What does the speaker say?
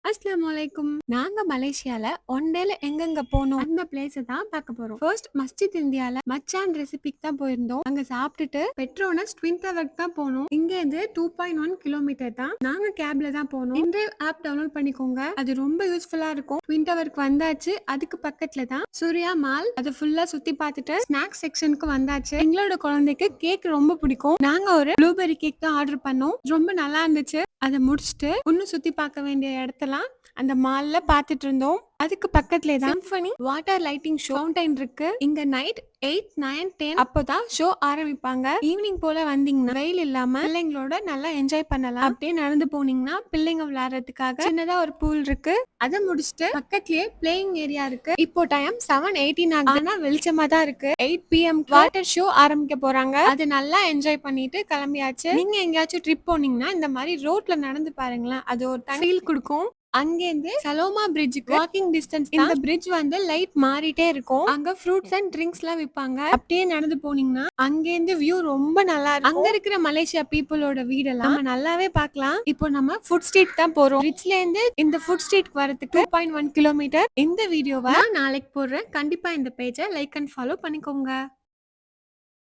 அஸ்ஸலாமு நாங்க மலேசியால ஒன் டேல எங்கெங்க போனோம் அந்த பிளேஸ தான் பார்க்க போறோம். ஃபர்ஸ்ட் மஸ்ஜித் இந்தியால மச்சான் ரெசிபிக்கு தான் போயிருந்தோம். அங்க சாப்பிட்டுட்டு பெட்ரோனஸ் ட்வின் டவருக்கு தான் போனோம். இங்க இருந்து 2.1 கிலோமீட்டர் தான். நாங்க கேப்ல தான் போனோம். இந்த ஆப் டவுன்லோட் பண்ணிக்கோங்க. அது ரொம்ப யூஸ்ஃபுல்லா இருக்கும். ட்வின் டவருக்கு வந்தாச்சு. அதுக்கு பக்கத்துல தான் சூர்யா மால். அது ஃபுல்லா சுத்தி பார்த்துட்டு ஸ்நாக்ஸ் செக்ஷனுக்கு வந்தாச்சு. எங்களோட குழந்தைக்கு கேக் ரொம்ப பிடிக்கும். நாங்க ஒரு ப்ளூபெர்ரி கேக் தான் ஆர்டர் பண்ணோம். ரொம்ப நல்லா இருந்துச்சு. அதை முடிச்சுட்டு இன்னும் சுத்தி பார்க்க வேண்டிய இடத்தெல்லாம் அந்த மால்ல பார்த்துட்டு இருந்தோம். அதுக்கு பக்கத்துல தான் symphony water lighting show fountain இருக்கு. இங்க நைட் 8, 9, 10 அப்பதான் ஷோ ஆரம்பிப்பாங்க. ஈவினிங் போல வந்தீங்கன்னா வெயில் இல்லாம பிள்ளைங்களோட நல்லா என்ஜாய் பண்ணலாம். அப்படியே நடந்து போனீங்கன்னா பிள்ளைங்க விளையாடுறதுக்காக சின்னதா ஒரு பூல் இருக்கு. அதை முடிச்சுட்டு பக்கத்துலயே பிளேயிங் ஏரியா இருக்கு. இப்போ டைம் 7:18 ஆகுது. ஆனா வெளிச்சமா தான் இருக்கு. 8 PM வாட்டர் ஷோ ஆரம்பிக்க போறாங்க. அது நல்லா என்ஜாய் பண்ணிட்டு கிளம்பியாச்சு. நீங்க எங்கேயாச்சும் ட்ரிப் போனீங்கன்னா இந்த மாதிரி ரோட்ல நடந்து பாருங்களேன். அது ஒரு தனி ஃபீல் கொடுக்கும். அங்கேருந்து சலோமா பிரிட்ஜுக்கு வாக்கிங் டிஸ்டன்ஸ். இந்த பிரிட்ஜ் வந்து லைட் மாறிட்டே இருக்கும். அங்க ஃப்ரூட்ஸ் அண்ட் ட்ரிங்க்ஸ் எல்லாம் விற்பாங்க. அப்படியே நடந்து போனீங்கன்னா அங்கேருந்து வியூ ரொம்ப நல்லா இருக்கும். அங்க இருக்கிற மலேசியா பீப்புளோட வீடெல்லாம் நம்ம நல்லாவே பார்க்கலாம். இப்போ நம்ம ஃபுட் ஸ்ட்ரீட் தான் போறோம். பிரிட்ஜ்ல இருந்து இந்த ஃபுட் ஸ்ட்ரீட் வரதுக்கு 2.1 கிலோமீட்டர். இந்த வீடியோவை நாளைக்கு போடுறேன். கண்டிப்பா இந்த பேஜை லைக் அண்ட் ஃபாலோ பண்ணிக்கோங்க.